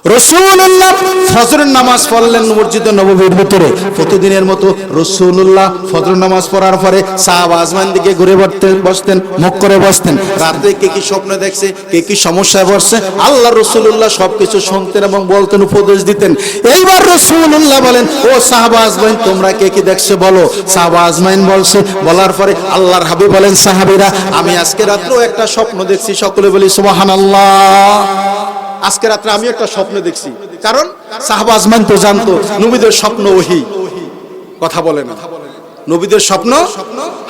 রাসূলুল্লাহ ফজরের নামাজ পড়লেন মসজিদে নববীর ভিতরে। প্রতিদিনের মতো রাসূলুল্লাহ ফজর নামাজ পড়ার পরে সাহাবা আসমান দিকে ঘুরে বসতেন, মুখ করে বসতেন। রাতে কে কি স্বপ্ন দেখছে, কে কি সমস্যায় পড়ছে, আল্লাহ রাসূলুল্লাহ সবকিছু শুনতেন এবং বলতেন, উপদেশ দিতেন। এইবার রাসূলুল্লাহ বলেন, ও সাহাবা আজমাইন, তোমরা কে কি দেখছো বলো। সাহাবা আজমাইন বলছে। বলার পরে আল্লাহর হাবিব বলেন, সাহাবীরা, আমি আজকে রাত্রেও একটা স্বপ্ন দেখছি। সকলে বলি সুবহানাল্লাহ। আজকে রাত্রে আমি একটা স্বপ্ন দেখছি। কারণ সাহাবা আজমান তো জানতো নবীদের স্বপ্ন ওহী, কথা বলে না। নবীদের স্বপ্ন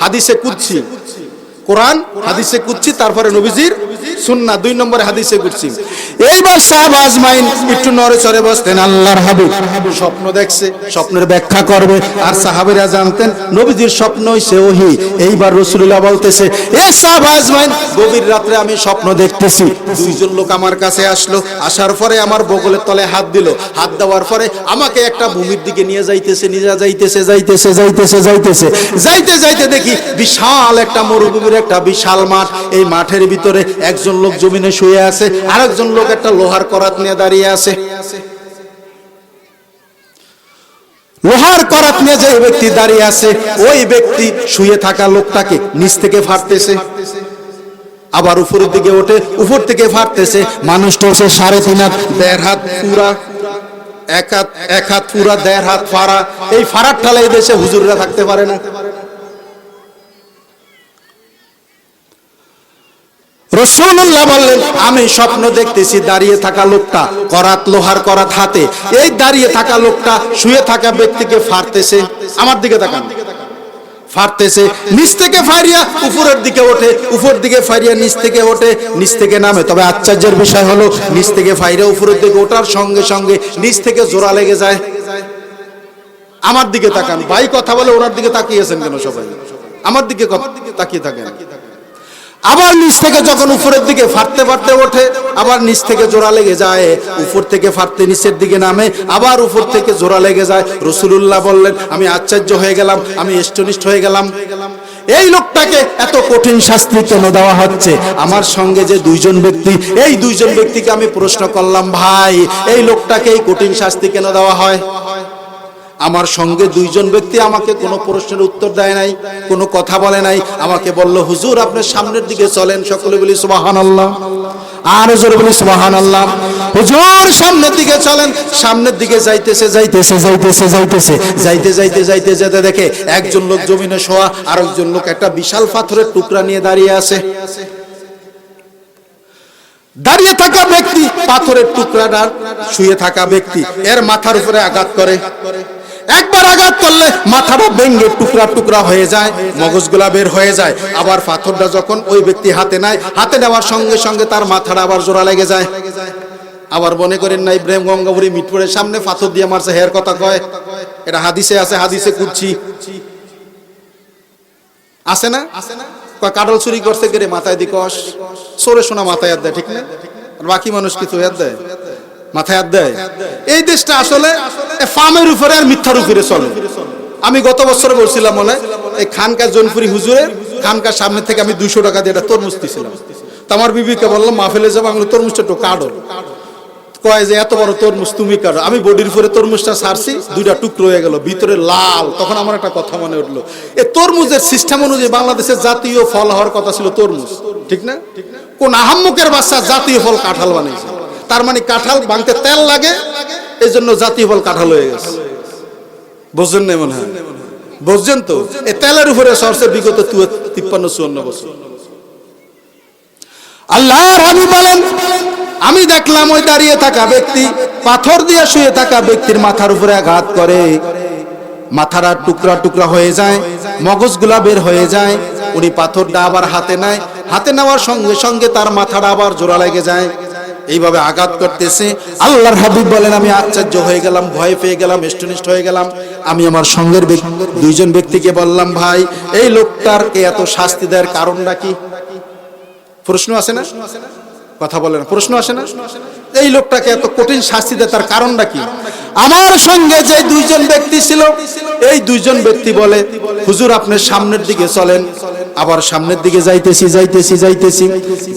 হাদিসে কুদসি, কোরআন হাদিসে কুদসি, তারপরে নবীজির সুন্নাহ, 2 নম্বরে হাদিসে কুদসি। এইবার সাহাবা আজমাইন একটু নড়ে চড়ে বসতেন। আল্লাহর হাবিব স্বপ্ন দেখছে, স্বপ্নের ব্যাখ্যা করবে। আর সাহাবীরা জানতেন নবীজির স্বপ্ন হইছে ওহী। এইবার রাসূলুল্লাহ বলতেছে, এ সাহাবা আজমাইন, গভীর রাতে আমি স্বপ্ন দেখতেছি। 2 জন লোক আমার কাছে আসলো। আসার পরে আমার বগলের তলে হাত দিল। হাত দেওয়ার পরে আমাকে একটা ভূমির দিকে নিয়ে যাইতেছে, যাইতে যাইতে দেখি বিশাল একটা মরুভূমির একটা বিশাল মাঠ। এই মাঠের ভিতরে একজন লোক জমিনে শুয়ে আছে, আরেকজন লোক একটা লোহার করাত নিয়ে দাঁড়িয়ে আছে। লোহার করাত নিয়ে যে ব্যক্তি দাঁড়িয়ে আছে, ওই ব্যক্তি শুয়ে থাকা লোকটাকে নিচ থেকে ফাড়তেছে, আবার উপরের দিকে ওঠে, উপর থেকে ফাড়তেছে। মানুষটা হচ্ছে 3.5 হাত, 1.5 হাত পুরা, এক হাত পুরা, 1.5 হাত ফাড়া। এই ফাড়ার ঠালে এই দেশে হুজুররা থাকতে পারে না। রাসূলুল্লাহ বললেন, আমি স্বপ্ন দেখতেছি দাঁড়িয়ে থাকা লোকটা করাত, লোহার করাত হাতে, এই দাঁড়িয়ে থাকা লোকটা শুয়ে থাকা ব্যক্তিকে ফাড়তেছে। আমার দিকে তাকান, ফাড়তেছে। নিচ থেকে ফাড়িয়া উপরের দিকে ওঠে, উপর দিকে ফাড়িয়া নিচ থেকে ওঠে, নিচ থেকে নামে। তবে আশ্চর্যের বিষয় হলো, নিচ থেকে ফাড়িয়া উপরের দিকে ওঠার সঙ্গে সঙ্গে নিচ থেকে জোড়া লেগে যায়। আমার দিকে তাকান ভাই, কথা বলে ওনার দিকে তাকিয়েছেন কেন সবাই? আমার দিকে তাকিয়ে থাকেন। আবার নিচ থেকে যখন উপরের দিকে ফাড়তে ওঠে, আবার নিচ থেকে জোড়া লেগে যায়। উপর থেকে ফাড়তে নিচের দিকে নামে, আবার উপর থেকে জোড়া লেগে যায়। রাসূলুল্লাহ বললেন, আমি আশ্চর্য হয়ে গেলাম, আমি এস্টনিস্ট হয়ে গেলাম। এই লোকটাকে এত কঠিন শাস্তি কেন দেওয়া হচ্ছে? আমার সঙ্গে যে 2 জন ব্যক্তি, এই 2 জন ব্যক্তিকে আমি প্রশ্ন করলাম, ভাই, এই লোকটাকে এই কঠিন শাস্তি কেন দেওয়া হয়? আমার সঙ্গে 2 জন ব্যক্তি আমাকে কোনো প্রশ্নের উত্তর দেয় নাই, কোনো কথা বলে নাই। আমাকে বলল, হুজুর আপনি সামনের দিকে চলেন। সকলে বলি সুবহানাল্লাহ, আর জোরে বলি সুবহানাল্লাহ। হুজুর সামনের দিকে চলেন। সামনের দিকে যাইতে যেতে দেখে একজন লোক জমিনে শোয়া, আরেকজন লোক একটা বিশাল পাথরের টুকরা নিয়ে দাঁড়িয়ে আছে। দাঁড়িয়ে থাকা ব্যক্তি পাথরের টুকরাটার শুয়ে থাকা ব্যক্তি এর মাথার উপরে আঘাত করে। একবার আঘাত করলে মাথাটা ভেঙে টুকরা টুকরা হয়ে যায়, মগজগুলা বের হয়ে যায়। আবার পাথরটা যখন ওই ব্যক্তি হাতে নেয়, হাতে নেওয়ার সঙ্গে সঙ্গে তার মাথাটা আবার জোড়া লেগে যায়। আবার মনে করেন না ইব্রাহিম গঙ্গাপুরী মিটপুরের সামনে পাথর দিয়ে মারছে, হের কথা কয়। এটা হাদিসে আছে, হাদিসে কুদসি আছে না? কাটল চুরি করছে গেরে মাথায় দিকস, সরে শোনা মাথায় হাত দেয়, ঠিক না? আর বাকি মানুষ কিছু হাত দেয়, মাথায় হাত দেয়। এই দেশটা আসলে ফার্মের উপরে আর মিথ্যার উপরে চলে। আমি গত বছর বলছিলাম, মনে এই খানকা জোনপুরি হুজুরের খানকার সামনে থেকে আমি 200 টাকা দিয়ে একটা তরমুজ দিয়েছিলাম। তো আমার বিবিকে বললাম, মাহফিলে যাবো, আমি তরমুজটা একটু কাটো। কয় যে এত বড় তরমুজ তুমি কাটো। আমি বডির উপরে তরমুজটা ছাড়ছি, 2টা টুকরো হয়ে গেল, ভিতরে লাল। তখন আমার একটা কথা মনে উঠলো, এই তরমুজের সিস্টেম অনুযায়ী বাংলাদেশের জাতীয় ফল হওয়ার কথা ছিল তরমুজ, ঠিক না? কোন আহাম্মকের বাচ্চা জাতীয় ফল কাঁঠাল বানিয়েছে। তার মানে কাঁঠাল ভাঙতে তেল লাগে, এই জন্য জাতীয় ফল কাঁঠাল হয়ে গেছে। বুঝছেন না? মনে হয় বুঝছেন তো। এই তেলের উপরে সরষে বিগত 53-54 বছর। আল্লাহর হাবিব বলেন, আমি দেখলাম ওই দাঁড়িয়ে থাকা ব্যক্তি পাথর দিয়ে শুয়ে থাকা ব্যক্তির মাথার উপরে আঘাত করে, মাথাটা টুকরা টুকরা হয়ে যায়, মগজগুলা বের হয়ে যায়। উনি পাথরটা আবার হাতে নেয়, হাতে নেওয়ার সঙ্গে সঙ্গে তার মাথাটা আবার জোড়া লেগে যায়। এইভাবে আঘাত করতেছে। আল্লাহর হাবিব বলেন, আমি আশ্চর্য হয়ে গেলাম, ভয় পেয়ে গেলাম, এস্টনিস্ট হয়ে গেলাম। আমি আমার সঙ্গের 2 জন ব্যক্তিকে বললাম, ভাই, এই লোকটারকে এত শাস্তি দেওয়ার কারণটা কি? প্রশ্ন আসে না? কথা বলে না, প্রশ্ন আসে না? এই লোকটাকে এত কঠিন শাস্তি দেয় তার কারণটা কি? আমার সঙ্গে যে 2 জন ব্যক্তি ছিল, এই 2 জন ব্যক্তি বলে, হুজুর আপনি সামনের দিকে চলেন। আবার সামনের দিকে যাইতেছি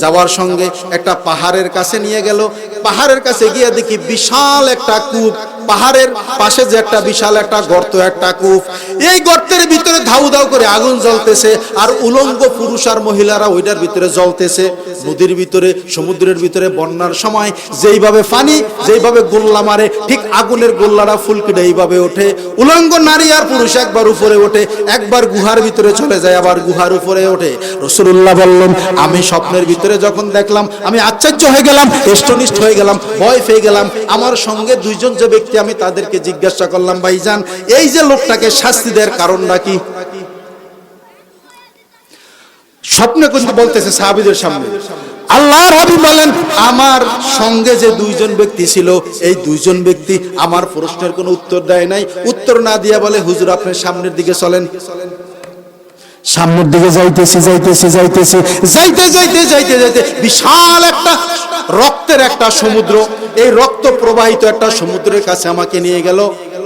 যাওয়ার সঙ্গে একটা পাহাড়ের কাছে নিয়ে গেল। পাহাড়ের কাছে গিয়ে দেখি বিশাল একটা কূপ, পাহাড়ের পাশে যে একটা বিশাল একটা গর্ত, একটা কূপ। এই গর্তের ভিতরে ধাউ ধাউ করে আগুন জ্বলতেছে, আর উলঙ্গ পুরুষ আর মহিলারা ওইটার ভিতরে জ্বলতেছে। নদীর ভিতরে, সমুদ্রের ভিতরে বন্যার সময় যেইভাবে পানি যেইভাবে গোল্লা মারে, ঠিক আগুনের গোল্লাটা ফুলকিটা এইভাবে ওঠে। উলঙ্গ নারী আর পুরুষ একবার উপরে ওঠে, একবার গুহার ভিতরে চলে যায়, আবার গুহার উপরে ওঠে। রাসূলুল্লাহ বললেন, আমি স্বপ্নের ভিতরে যখন দেখলাম আমি আশ্চর্য হয়ে গেলাম, এষ্টনিষ্ঠ হয়ে গেলাম, ভয় পেয়ে গেলাম। আমার সঙ্গে দুইজন যে ব্যক্তি, আমি তাদেরকে জিজ্ঞাসা করলাম, ভাইজান এই যে লোকটাকে শাস্তি দেওয়ার কারণটা কি? স্বপ্নে কিন্তু বলতেছে সাহাবীদের সামনে। আল্লাহর হাবিব বলেন, আমার সঙ্গে যে দুইজন ব্যক্তি ছিল, এই দুইজন ব্যক্তি আমার প্রশ্নের কোনো উত্তর দেয় নাই। উত্তর না দিয়া বলে, হুজুর আপনি সামনের দিকে চলেন। সামনের দিকে যাইতে বিশাল একটা রক্তের একটা সমুদ্র, এই রক্ত প্রবাহিত একটা সমুদ্রের কাছে আমাকে নিয়ে গেল।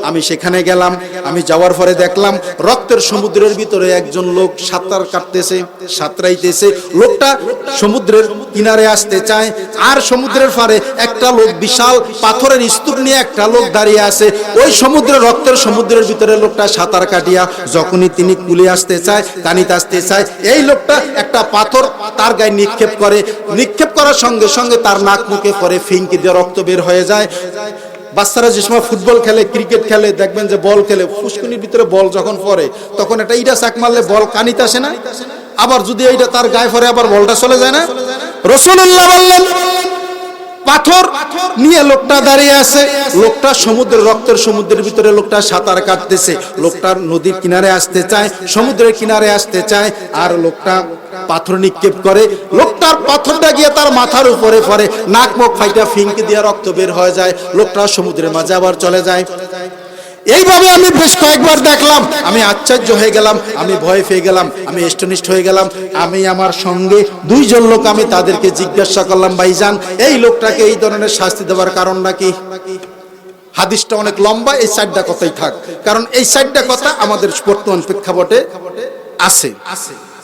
আমি সেখানে গেলাম। আমি যাওয়ার পরে দেখলাম রক্তের সমুদ্রের ভিতরে একজন লোক সাঁতার কাটতেছে, সাঁতরাইতেছে। লোকটা সমুদ্রের কিনারে আসতে চায়, আর সমুদ্রের পাড়ে একটা লোক বিশাল পাথরের স্তূপ নিয়ে একটা লোক দাঁড়িয়ে আছে। ওই সমুদ্রের রক্তের সমুদ্রের ভিতরে লোকটা সাঁতার কাটিয়া যখনই তিনি কুলে আসতে চায়, কানিতে আসতে চায়, এই লোকটা একটা পাথর তার গায়ে নিক্ষেপ করে। নিক্ষেপ করার সঙ্গে সঙ্গে তার নাক মুখে পরে ফিঙ্কি দিয়ে রক্ত বের হয়ে যায়। বাচ্চারা যে সময় ফুটবল খেলে, ক্রিকেট খেলে, দেখবেন যে বল খেলে, ফুসকুনির ভিতরে বল যখন পড়ে তখন এটা ইটা চাক মারলে বল কানিতে আসে না, আবার যদি এইটা তার গায়ে পড়ে আবার বলটা চলে যায় না। রাসূলুল্লাহ বললেন, পাথর নিয়ে লোকটা দাঁড়িয়ে আছে। লোকটা সমুদ্রের রক্তের সমুদ্রের ভিতরে লোকটা সাঁতার কাটতেছে। লোকটার নদীর কিনারে আসতে চায়, সমুদ্রের কিনারে আসতে চায়, আর লোকটা পাথর নিক্ষেপ করে। লোকটার পাথরটা গিয়ে তার মাথার উপরে পড়ে, নাক মুখ ফাইটা ফিঙ্কি দিয়ে রক্ত বের হয়ে যায়। লোকটা সমুদ্রের মাঝে আবার চলে যায়। এইভাবে আমি বেশ কয়েকবার দেখলাম। আমি আশ্চর্য হয়ে গেলাম, আমি ভয় পেয়ে গেলাম, আমি এষ্টনিষ্ঠ হয়ে গেলাম। আমি আমার সঙ্গে দুইজন লোক, আমি তাদেরকে জিজ্ঞাসা করলাম, ভাইজান এই লোকটাকে এই ধরনের শাস্তি দেওয়ার কারণটা কি? হাদিসটা অনেক লম্বা, এই চারটা কথাই থাক, কারণ এই চারটা কথা আমাদের বর্তমান প্রেক্ষাপটে আছে।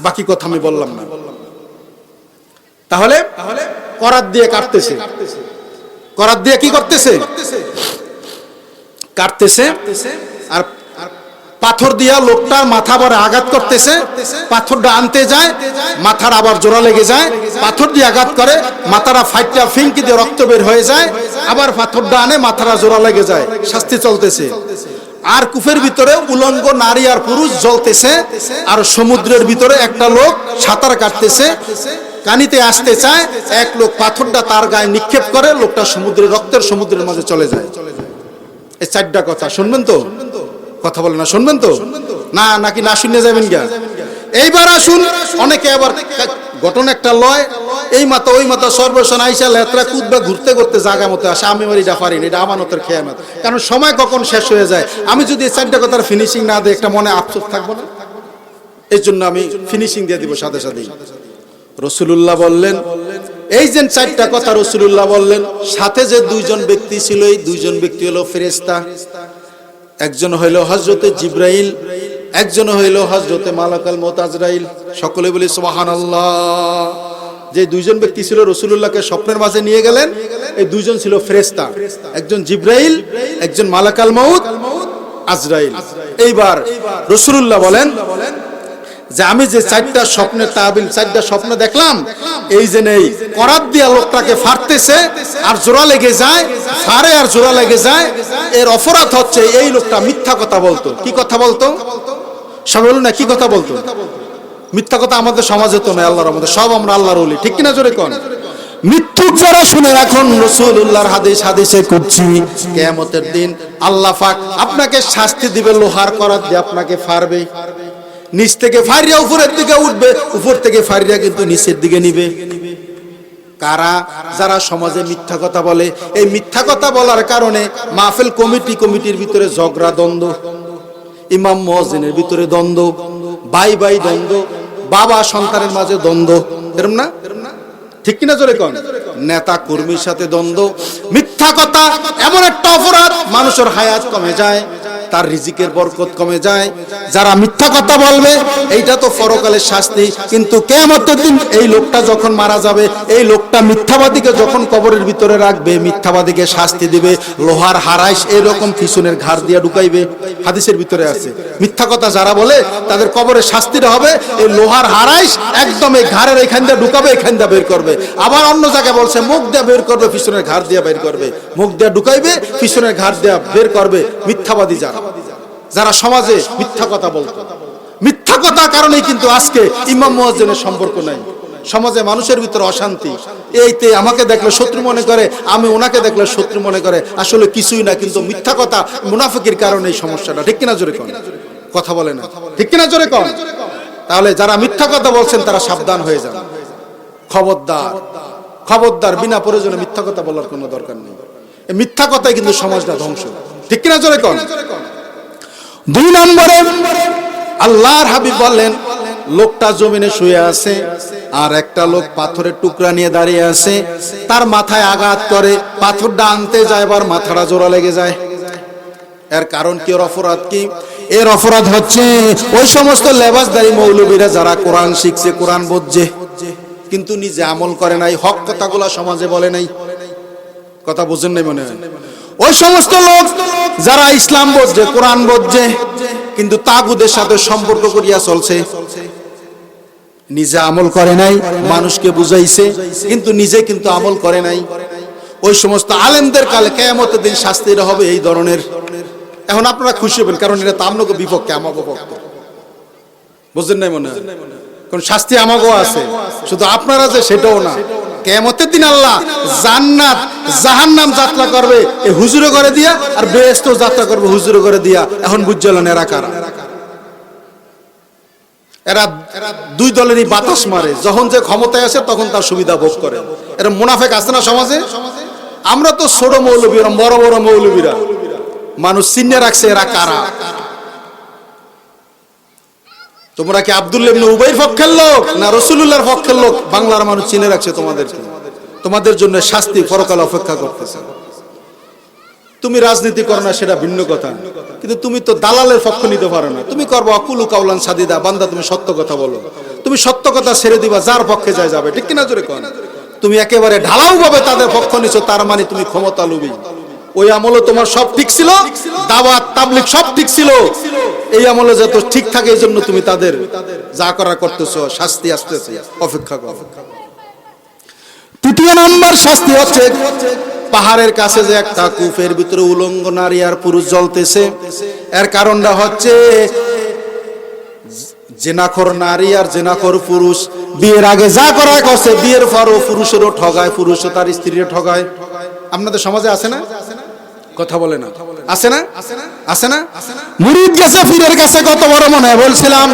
বাকি কথা আমি বললাম না। তাহলে করাত দিয়ে কাটতেছে, করাত দিয়ে কি করতেছে? কাটতেছে। আর পাথর দিয়া লোকটার মাথা ভরে আঘাত করতেছে। পাথরটা আনতে যায়, মাথার আবার জোড়া লেগে যায়। পাথর দিয়ে আঘাত করে, মাথাটা ফাইটটা ফিঙ্কি দিয়ে রক্ত বের হয়ে যায়। আবার পাথরটা আনে, মাথাটা জোড়া লেগে যায়। শাস্তি চলতেছে। আর কূপের ভিতরে উলঙ্গ নারী আর পুরুষ জ্বলতেছে, আর সমুদ্রের ভিতরে একটা লোক সাঁতার কাটতেছে, কানিতে আসতে চায়। এক লোক পাথরটা তার গায়ে নিক্ষেপ করে, লোকটা সমুদ্রের রক্তের সমুদ্রের মাঝে চলে যায়। এই চারটা কথা শুনবেন তো? কথা বলে না, শুনবেন তো? না নাকি না শুনে যাবেন গা? এইবার আসুন, অনেকে আবার ঘটনা একটা লয়, এই মাথা ওই মাথা সর্বশন আইসা লেত্রা কুদবা ঘুরতে ঘুরতে জায়গা মতো আসে। আমি এটা পারি না, এটা আমানতের খেয়ানত, কারণ সময় কখন শেষ হয়ে যায়। আমি যদি এই চারটা কথার ফিনিশিং না দিই, একটা মনে আফসোস থাকবো না? এই জন্য আমি ফিনিশিং দিয়ে দিব সাথে সাথেই। রাসূলুল্লাহ বললেন, এই যে চারটা কথা রাসূলুল্লাহ বললেন, সাথে যে দুইজন ব্যক্তি ছিল, এই দুইজন ব্যক্তি হলো ফেরেশতা। একজন হইল হযরতে জিবরাইল, একজন হইল হযরতে মালাকুল মউত আজরাইল। সকলে বলি সুবহানাল্লাহ। যে দুইজন ব্যক্তি ছিল রাসূলুল্লাহকে স্বপ্নের মাঝে নিয়ে গেলেন, এই দুইজন ছিল ফেরেশতা, একজন জিবরাইল, একজন মালাকুল মউত আজরাইল। এইবার রাসূলুল্লাহ বলেন যে আমি যে চারটা স্বপ্নের তাবিল, চারটা স্বপ্ন দেখলাম, এই যে নেই করাত দিয়া লোকটাকে ফাড়তেছে আর জোড়া লেগে যায়, ফাড়ে আর জোড়া লেগে যায়। এর অপরাধ হচ্ছে এই লোকটা মিথ্যা কথা বলতো। কি কথা বলতো? সবাই বলুন না, কি কথা বলতো? মিথ্যা কথা আমাদের সমাজে তো নয়, আল্লাহর মধ্যে সব আমরা আল্লাহর ওলি, ঠিক কিনা জোরে কোন? মৃত্যুক যারা শুনে রাখুন, রাসূলুল্লাহর হাদিসে কুদসি, কিয়ামতের দিন আল্লাহ পাক আপনাকে শাস্তি দিবে, লোহার করাত দিয়ে আপনাকে ফাড়বে। নিচ থেকে ফাড়িয়া উপরের দিকে উঠবে, উপর থেকে ফাড়িয়া কিন্তু নিচের দিকে নিবে। কারা? যারা সমাজে মিথ্যা কথা বলে। এই মিথ্যা কথা বলার কারণে মাহফিল কমিটির ভিতরে ঝগড়া, দ্বন্দ্ব, ইমাম মুয়াজ্জিনের ভিতরে দ্বন্দ্ব, ভাই ভাই দ্বন্দ্ব, বাবা সন্তানের মাঝে দ্বন্দ্ব, এরকম না? ঠিক কিনা জোরে কোন? নেতা কর্মীর সাথে দ্বন্দ্ব। মিথ্যা কথা এমন একটা অপরাধ, মানুষের হায়াত কমে যায়। তার রিজিকের বরকত কমে যায়। যারা মিথ্যা কথা বলবে এইটা তো পরকালের শাস্তি, কিন্তু কিয়ামতের দিন এই লোকটা যখন মারা যাবে, এই লোকটা মিথ্যাবাদীকে যখন কবরের ভিতরে রাখবে, মিথ্যাবাদীকে শাস্তি দিবে, লোহার হারাইশ এরকম পিছনের ঘাড় দিয়ে ঢুকাইবে। হাদিসের ভিতরে আছে মিথ্যা কথা যারা বলে তাদের কবরের শাস্তিটা হবে এই লোহার হারাইশ একদম এই ঘাড়ের এখান দিয়ে ঢুকাবে, এখান দিয়ে বের করবে। আবার অন্য জায়গায় বলছে মুখ দিয়ে বের করবে, পিছনের ঘাড় দিয়ে বের করবে। মুখ দিয়ে ঢুকাইবে, পিছনের ঘাড় দিয়ে বের করবে। মিথ্যাবাদী যারা সমাজে মিথ্যা কথা বলতো, মিথ্যা কথা কারণেই কিন্তু আজকে ইমাম মুয়াজ্জিনের সম্পর্ক নাই। সমাজে মানুষের ভিতরে অশান্তি, এইতে আমাকে দেখলে শত্রু মনে করে, আমি ওনাকে দেখলে শত্রু মনে করে, আসলে কিছুই না, কিন্তু মিথ্যা কথা মুনাফিকের কারণে এই সমস্যাটা। ঠিক কিনা জোরে কোন? কথা বলে না, ঠিক কিনা জোরে কোন? তাহলে যারা মিথ্যা কথা বলছেন তারা সাবধান হয়ে যান। খবরদার, খবরদার, বিনা প্রয়োজনে মিথ্যা কথা বলার কোনো দরকার নেই। এই মিথ্যা কথাই কিন্তু সমাজটা ধ্বংস। ঠিক কিনা জোরে কোন? 2 নম্বরে আল্লাহর হাবিব বললেন, লোকটা জমিনে শুয়ে আছে আর একটা লোক পাথরের টুকরা নিয়ে দাঁড়িয়ে আছে, তার মাথায় আঘাত করে, পাথরটা আনতে যায়, এবার মাথাটা জোড়া লেগে যায়। এর কারণ কি? এর অপরাধ কি? এর অপরাধ হচ্ছে ওই সমস্ত লেবাসদারী মৌলবীরা যারা কোরআন শিখছে, কোরআন বুঝছে, কিন্তু নিজে আমল করে নাই, হক কথাগুলা সমাজে বলে নাই। কথা বুঝেন নাই মনে হয়? ওই সমস্ত লোক যারা ইসলাম বুঝছে, কোরআন বুঝছে, কিন্তু তাগুদের সাথে সম্পর্ক করিয়া চলছে, নিজে আমল করে নাই, মানুষকে বুঝাইছে কিন্তু নিজে কিন্তু আমল করে নাই। ওই সমস্ত আলেমদের কালে কিয়ামতের দিন শাস্তি হবে এই ধরনের। এখন আপনারা খুশি হবেন, কারণ এটা তো আপনাকে বিপক্ষে, আমাকে পক্ষ। বুঝলেন নাই মনে হয়? কোন শাস্তি আমাকেও আছে, শুধু আপনারা যে সেটাও না। কিয়ামতের দিন আল্লাহ জান্নাত জাহান্নাম যাত্রা করবে এই হুজুরে করে দিয়া, আর বেহেশত যাত্রা করবে হুজুরে করে দিয়া। এখন বুঝলেন এরা কারা? এরা 2 দলেরই বাতাস মারে, যখন যে ক্ষমতায় আসে তখন তার সুবিধা ভোগ করে। এরা মুনাফিক আছে না সমাজে? আমরা তো ছোট মৌলবী, বড় বড় মৌলবীরা মানুষ চিনে রাখছে এরা কারা। তোমরা কি আব্দুল্লাহ ইবনে উবাইর পক্ষের লোক না রাসূলুল্লাহর পক্ষের লোক? বাংলার মানুষ চিনে রাখছে তোমাদেরকে। তোমাদের জন্য শাস্তি পরকাল অপেক্ষা করতেছে। তুমি রাজনীতি করো না সেটা ভিন্ন কথা, কিন্তু তুমি তো দালালের পক্ষ নিতে পারো না। তুমি করবো আকুলু কাউলান সাদিদা, বান্দা তুমি সত্য কথা বলো, তুমি সত্য কথা ছেড়ে দিবা, যার পক্ষে যায় যাবে। ঠিক কিনা জোরে কোন? তুমি একেবারে ঢালাও ভাবে তাদের পক্ষ নিছো, তার মানে তুমি ক্ষমতা লোভী। ওই আমলে তোমার সব ঠিক ছিল, দাওয়াত তাবলীগ সব ঠিক ছিল, এই আমলে যত ঠিক থাকে এই জন্য তুমি তাদের যা করা করতেছো, শাস্তি আসতেছে, অপেক্ষা করো। 3 নম্বর শাস্তি হচ্ছে পাহাড়ের কাছে যে একটা কূপের ভিতরে উলঙ্গ নারী আর পুরুষ জ্বলতেছে। এর কারণটা হচ্ছে জেনাখোর নারী আর জেনাখোর পুরুষ বিয়ের আগে যা করা করছে, বিয়ের পরও পুরুষেরও ঠগায়, পুরুষও তার স্ত্রীর ঠগায়। আপনাদের সমাজে আছে না? কথা বলে না, আছে না? আছে না? মুরিদ গেছে পীরের কাছে, কত বড় মনে হয় বলছিলাম,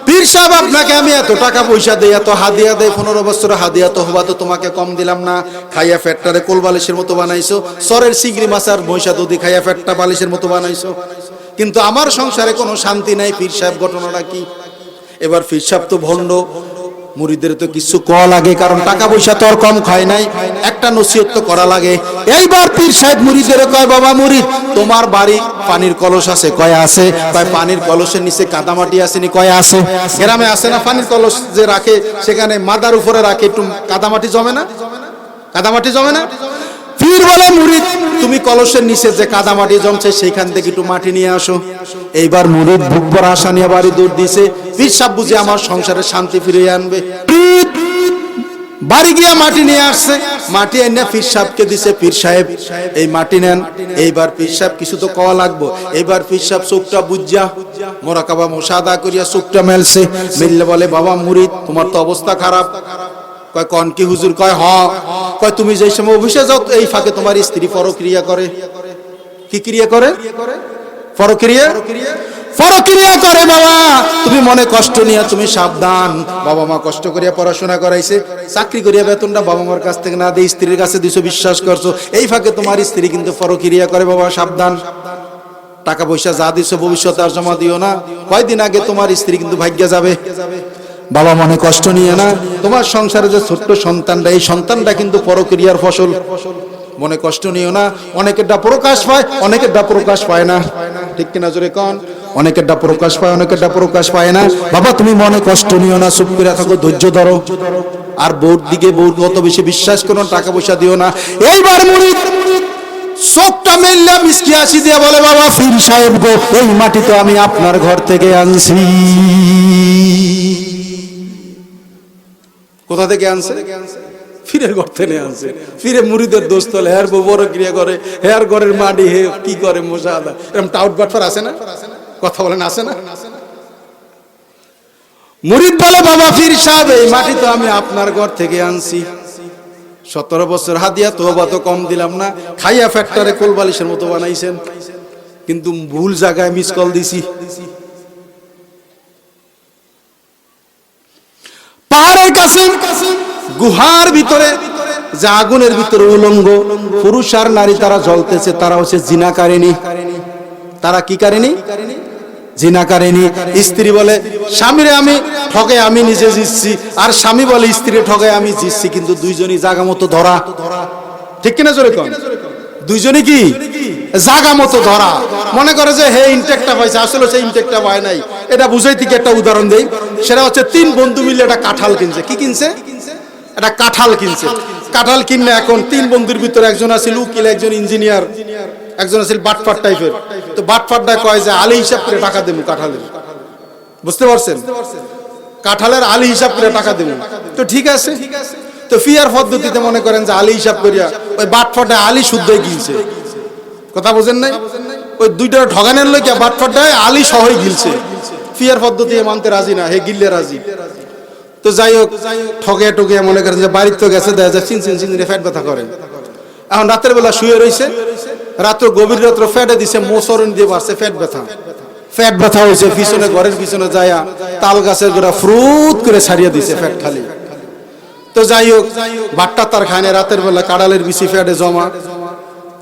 পীর সাহেব আপনাকে আমি এত টাকা পয়সা দেই, এত হাদিয়া দেই, 15 বছর হাদিয়া তো হবা, তো তোমাকে কম দিলাম না। খাইয়া ফেটটারে কোল বালিশের মতো বানাইছো, সরের চিংড়ি মাছ আর মহিষা দুধি খাইয়া ফেটটা বালিশের মতো বানাইছো, কিন্তু আমার সংসারে কোনো শান্তি নাই। পীর সাহেব ঘটনাটা কি? এবার পীর সাহেব তো ভণ্ড, মুরিদের তো কিছু কওয়া লাগে, কারণ টাকা পয়সা তো আর কম খায় নাই, একটা নসিহত তো করা লাগে। এইবার পীর সাহেব মুরিদের কয়, বাবা মুরিদ, তোমার বাড়ি পানির কলস আছে? কয় আছে। কয় পানির কলসের নিচে কাদামাটি আসেনি? কয় আছে। গ্রামে আছে না পানির কলস যে রাখে, সেখানে মাদার উপরে রাখে, একটু কাদামাটি জমে না? কাদামাটি জমে না? পীর বলে, মুরিদ তুমি কলসের নিচে যে কাদামাটি জমছে সেইখান থেকে একটু মাটি নিয়ে আসো। এইবার মুরিদ বুক ভরা আশা নিয়ে বাড়ি দৌড় দিছে, পীর সাহেব বুঝে আমার সংসারে শান্তি ফিরিয়ে আনবে। বাড়ি গিয়া মাটি নিয়ে আসছে, মাটি এনে পীর সাহেবকে দিছে। পীর সাহেব এই মাটি নেন। এইবার পীর সাহেব কিছু তো কওয়া লাগবো। এইবার পীর সাহেব চোখটা বুঝা মোরাকাবা মুশাহাদা করিয়া চোখটা মেলছে, মিললে বলে, বাবা মুরিদ তোমার তো অবস্থা খারাপ। কয় কোন কি হুজুর? কয় হ। কয় তুমি যেই সময় অফিসে যাও এই ফাঁকে তোমার স্ত্রী পরক্রিয়া করে। কি ক্রিয়া করে? পরক্রিয়া। পরক্রিয়া করে বাবা, তুমি মনে কষ্ট নিয়ে তুমি সাবধান। বাবা মা কষ্ট করিয়া পড়াশোনা করাইছে, চাকরি করিয়া বেতনটা বাবা মার কাছ থেকে না দিয়ে স্ত্রীর কাছে দিছো, বিশ্বাস করছো, এই ফাঁকে তোমার স্ত্রী কিন্তু পরক্রিয়া করে। বাবা সাবধান, টাকা পয়সা যা দিছো ভবিষ্যতে আর জমা দিও না, কয়দিন আগে তোমার স্ত্রী কিন্তু ভাগ্যে যাবে। বাবা মনে কষ্ট নিয়ে না, তোমার সংসারে যে ছোট্ট সন্তানটা, এই সন্তানটা কিন্তু পরক্রিয়ার ফসল। মনে কষ্ট নিও না, অনেকেরটা প্রকাশ পায়, অনেকেরটা প্রকাশ পায় না, ঠিক কিনা জোরে কোন? অনেকেরটা প্রকাশ পায়, অনেকেরটা প্রকাশ পায় না। বাবা তুমি মনে কষ্ট নিও না, চুপ করে থাকো, ধৈর্য ধরো। আর বউর দিকে বউর কত বেশি বিশ্বাস করো, টাকা পয়সা দিও না। এইবার মুরিদ চোখটা মেললে মিসকি হাসি দিয়ে বলে, বাবা পীর সাহেব গো, এই মাটি তো আমি আপনার ঘর থেকে আনছি। কোথা থেকে আনছে? পীরের ঘর থেকে আনছে। পীরে মুরিদের দোস্ত হলে হেয়ার বউ বড় ক্রিয়া করে, হেয়ার ঘরের মাটি হে কি করে মোশাহাদা, এরকম টাউট বাটফার আছে না? কথা বলেন আছে না? মুরিদ বলে, বাবা পীর সাহেব এই মাটি তো আমি আপনার ঘর থেকে আনছি। 17 বছর হাদিয়া তওবা তো কম দিলাম না, খাইয়া ফ্যাক্টরে কোলবালিশের মতো বানাইছেন, কিন্তু ভুল জায়গায় মিস কল দিছি। পাহাড়ের কাছে গুহার ভিতরে যে আগুনের ভিতরে উলঙ্গ পুরুষ আর নারী তারা জ্বলতেছে, তারা হচ্ছে জিনাকারিনী। তারা কি কারিনী? জিনাকারিনী। স্ত্রী বলে স্বামীরে আমি ঠকে আমি নিজে জিতছি, আর স্বামী বলে স্ত্রী ঠকে আমি জিতছি, কিন্তু দুইজনই জায়গা মতো ধরা, ঠিক কিনা জোরে কোন? দুইজনই কি জায়গা মতো ধরা। মনে করে যে হে ইনটেকটা পাইছে, আসলে সে ইনটেকটা পায় নাই। এটা বুঝাই থেকে একটা উদাহরণ দেই, সেটা হচ্ছে 3 বন্ধু মিলে একটা কাঁঠাল কিনছে। কি কিনছে? একটা কাঁঠাল কিনছে। কাঁঠাল কিনলে এখন 3 বন্ধুর ভিতরে একজন আছিল উকিল, একজন ইঞ্জিনিয়ার, একজন আছিল বাটফাট টাইপের। তো বাটফাটটা কয় যে আলী হিসাব করে টাকা দেবো কাঁঠালের, বুঝতে পারছেন? কাঁঠালের আলী হিসাব করে টাকা দেবো। তো ঠিক আছে, তো ফিয়ার পদ্ধতিতে মনে করেন যে আলী হিসাব করিয়া ওই বাটফাটে আলী শুদ্ধই গিলছে। কথা বোঝেন নাই? ওই দুইটা ঠগানের লইয়া বাটফাটটায় আলী সহই গিলছে। ফিয়ার পদ্ধতি মানতে রাজি না, হে গিললে রাজি। তো যাই হোক, ঠগে টগে মনে করেন যে বাড়ির তো গেছে, দেখা যায় চিনচিন চিনচিনে ফ্যাট ব্যথা করেন। এখন রাতের বেলা শুয়ে রয়েছে, রাত্র গভীর রাত্র ফ্যাটে দিছে, মোসরণ দিয়ে বাড়ছে ফ্যাট ব্যথা। ফ্যাট ব্যথা হয়েছে, পিছনে ঘরের পিছনে যায়া তাল গাছের গোড়া ফ্রুত করে ছাড়িয়ে দিছে ফ্যাট খালি। তো যাই হোক, বাট্টা তার খায় না, রাতের বেলা কাড়ালের বিচি ফ্যাটে জমা।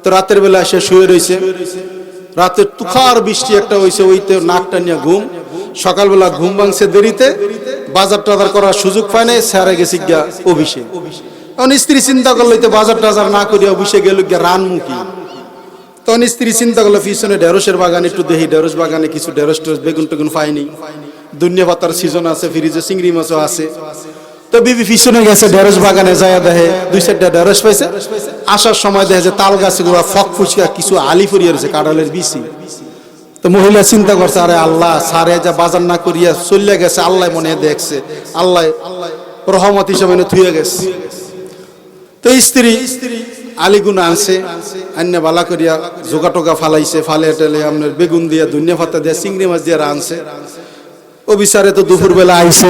তো রাতের বেলা এসে শুয়ে রয়েছে, রাতে তুষার বৃষ্টি একটা হয়েছে, ওইতে নাকটা নিয়ে ঘুম। সকালবেলা ঘুম ভাঙছে দেরিতে, বাজার টাজার করার সুযোগ পায় নাই, স্যারে গেছি গিয়া অফিসে। এখন স্ত্রী চিন্তা করলো বাজার টাজার না করিয়া অফিসে গেল গিয়া রানমুখী। তখন স্ত্রী চিন্তা করলো পিছনে ঢেঁড়সের বাগান একটু দেখি, ঢেঁড়স বাগানে কিছু ঢেঁড়স টেরস বেগুন টেগুন পাইনি, দুনিয়া পাতার সিজন আছে, ফ্রিজে চিংড়ি মাছও আছে। তো বিবি পিছনে গেছে ঢেঁড়স বাগানে, যায় দেখে 2-4টা ঢেঁড়স পাইছে। আসার সময় দেখে যে তাল গাছে গোড়া ফক ফুচকা কিছু আলি ফুরিয়ে রয়েছে কাঁঠালের বিচি। তো মহিলা চিন্তা করছে, আরে আল্লাহ, সারে যা বাজার না করিয়া চলিয়া গেছে, আল্লাহ মনে দেখছে, আল্লাহ রহমত হিসেবে থুয়ে গেছে। তো স্ত্রী আলিগুন আনছে, আন্না বালা করিয়া জোগা টোকা ফালাইছে, ফালে টেলে আপনার বেগুন দিয়া ধনিয়া পাতা দিয়া চিংড়ি মাছ দিয়া রানছে। ও বিচারে তো দুপুর বেলা আইছে,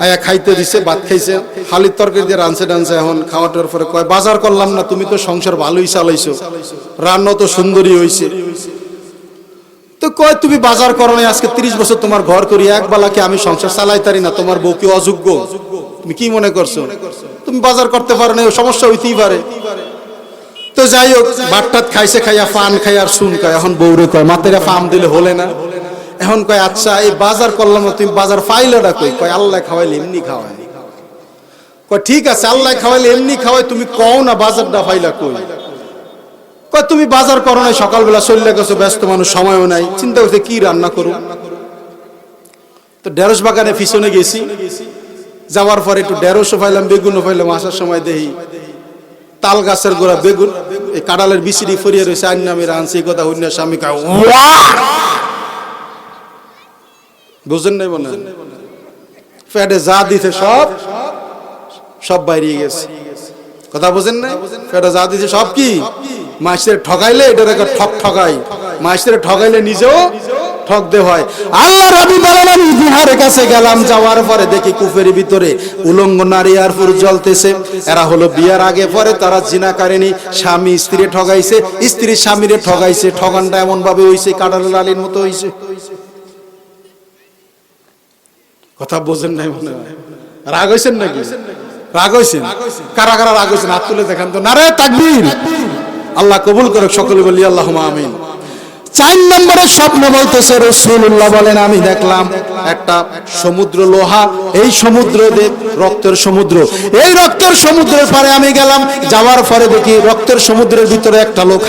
আয়া খাইতে দিছে, ভাত খাইছে, হালির তরকারি দিয়ে রানছে টানছে। এখন খাওয়াটার পরে কয়, বাজার করলাম না, তুমি তো সংসার ভালোই চালাইছো, রান্না তো সুন্দরী হইছে। তো কয়, তুমি বাজার করো না, আজকে 30 বছর তোমার ঘর করি, এক বেলাকে আমি সংসার চালাইতারি না, তোমার বউ কি অযোগ্য? তুমি কি মনে করছো? তুমি বাজার করতে পারো না, সমস্যা হইতেই পারে। তো যাই হোক, ভাতটাত খাইছে, খাইয়া ফান খাই আর শুন খায়। এখন বউরে কয়, মাতেরা ফার্ম দিলে হলে না? এখন কয়, আচ্ছা এই বাজার করলাম না, তুমি বাজার ফাইলাটা কই? কয়, আল্লাহ খাওয়াইলে এমনি খাওয়ায়। কয়, ঠিক আছে, আল্লাহ খাওয়াইলে এমনি খাওয়াই, তুমি কও না বাজারটা ফাইলা কই? কয়, তুমি বাজার করো নাই, সকালবেলা চলে গেছো, ব্যস্ত মানুষ, সময়ও নাই, চিন্তা করছে কি রান্না করো। তো ঢেঁড়স বাগানে পিছনে গেছি, যাওয়ার পরে একটু ঢেঁড়সও পাইলাম, বেগুনও পাইলাম। আসার সময় দেখি তাল গাছের গোড়া বেগুন, এই কাঁঠালের বিচিরি ফরিয়ে রয়েছে, আইন নামে রানছি। এই কথা হইনা স্বামী কয়, বুঝেন নাই মনে ফ্যাটে যা দিতে সব বাইরে গেছে। কথা বুঝেন নাই? ফ্যাটে যা দিতে সব কি মাইসের ঠকাইলে, এটা ঠক ঠকাই, মাইসের ঠকাইলে নিজেও ঠকতে হয়। আল্লাহ রাবি বলেন, গুহার কাছে গেলাম, যাওয়ার পরে দেখি কূপের ভিতরে উলঙ্গ নারী আর পুরুষ জ্বলতেছে। এরা হলো বিয়ার আগে পরে তারা জিনাকারিনী, স্বামী স্ত্রী ঠগাইছে, স্ত্রী স্বামীরে ঠগাইছে। ঠগানটা এমন ভাবে হইছে, কাঁঠালের আলীর মতো হইছে। কথা বোঝেন নাই মনে হয়? রাগ হইছেন নাকি? রাগ হইছেন? কারা কারা রাগ হইছেন হাত তুলে দেখান তো। নারে তাকবীর! আল্লাহ কবুল করুক, সকলে বলি আল্লাহুম্মা আমিন। 4 নম্বরের স্বপ্ন বলতেছে রাসূলুল্লাহ বলেন আমি দেখলাম একটা সমুদ্র লোহা, এই সমুদ্র রক্তের সমুদ্র, এই রক্তের সমুদ্রের পারে আমি গেলাম, যাওয়ার পরে দেখি রক্তের সমুদ্রের ভিতরে একটা লোক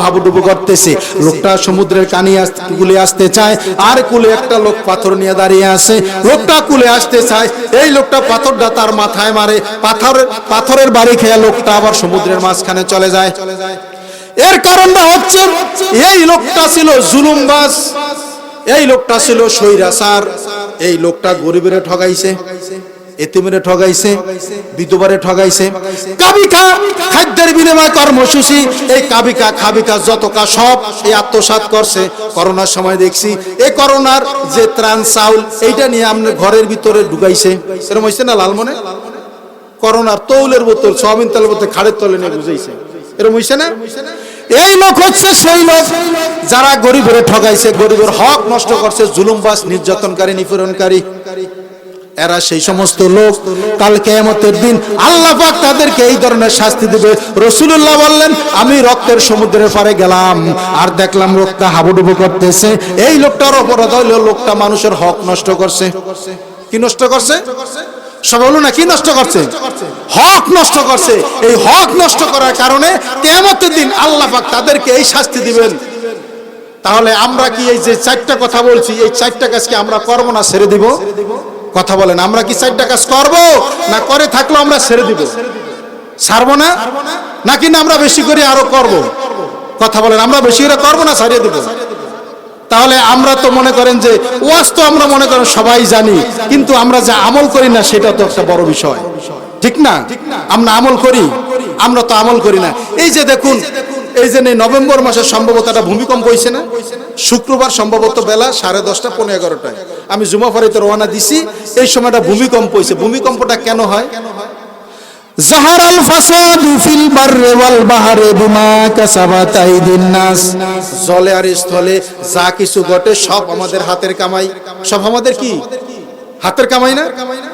হাবুডুবু করতেছে। লোকটা সমুদ্রের কুলে আসতে চায়, আর কুলে একটা লোক পাথর নিয়ে দাঁড়িয়ে আছে। লোকটা কুলে আসতে চায়, এই লোকটা পাথরটা তার মাথায় মারে, পাথরের বাড়ি খেয়ে লোকটা আবার সমুদ্রের মাঝখানে চলে যায়। এর কারণটা হচ্ছে এই লোকটা ছিল জুলুমবাজ, এই লোকটা ছিল স্বৈরাচার, এই লোকটা গরিবের ঠগাইছে, এতিমের ঠগাইছে, বিধবারে ঠগাইছে। কাবিকা খাদ্যের বিনিময় কর্মসূচি, এই কাবিকা খাবিকা যত কাজ সব এই আত্মসাৎ করছে। করোনার সময় দেখছি এই করোনার যে ত্রাণ চাউল এইটা নিয়ে আমরা ঘরের ভিতরে ঢুকাইছে। এরকম হয়েছে না লালমনে? করোনার তৌলের বোতল, সয়াবিন তেলের বোতল খাড়ের তলে নিয়ে বুঝাইছে। এরকম হয়েছে না? এই লোক হচ্ছে সেই লোক যারা গরিবের ঠগাইছে, গরিবের হক নষ্ট করছে, জুলুমবাজ, নির্যাতনকারী, নিপীড়নকারী। এরা সেই সমস্ত লোক, কাল কিয়ামতের দিন আল্লাহ পাক তাদেরকে এই ধরনের শাস্তি দিবে। রাসূলুল্লাহ বললেন আমি রক্তের সমুদ্রের পারে গেলাম আর দেখলাম লোকটা হাবুডুবু করতেছে। এই লোকটার অপরাধ হলো লোকটা মানুষের হক নষ্ট করছে। কি নষ্ট করছে? সব হলো না, কি নষ্ট করছে? হক নষ্ট করছে। এই হক নষ্ট করার কারণে কিয়ামতের দিন আল্লাহ পাক তাদেরকে এই শাস্তি দিবেন। তাহলে আমরা কি এই যে 4টা কথা বলছি, এই 4টা কাজকে আমরা করব না ছেড়ে দিব? কথা বলেন, আমরা কি 4টা কাজ করব না করে থাকলো আমরা ছেড়ে দিব? ছাড়বো না নাকি না আমরা বেশি করে আরো করব? কথা বলেন, আমরা বেশি করে করব না ছাড়িয়ে দিব? তাহলে আমরা তো মনে করেন যে ওয়াজ তো আমরা মনে করেন সবাই জানি, কিন্তু আমরা যা আমল করি না সেটা তো একটা বড় বিষয়, ঠিক না? আমরা আমল করি, আমরা তো আমল করি না। এই যে দেখুন, এই যে নভেম্বর মাসে সম্ভবত একটা ভূমিকম্প হয়েছে না? শুক্রবার সম্ভবত বেলা 10:30 পৌনে 11টায় আমি জুমা ফারিতে রওনা দিছি, এই সময়টা ভূমিকম্প হয়েছে। ভূমিকম্পটা কেন হয়? জাহারাল ফাসাদু ফিল বাররি ওয়াল বাহরি বিমা কাসাবাত আইদিন নাস। জলে আর স্থলে যা কিছু ঘটে সব আমাদের হাতের কামাই। সব আমাদের কি হাতের কামাই না?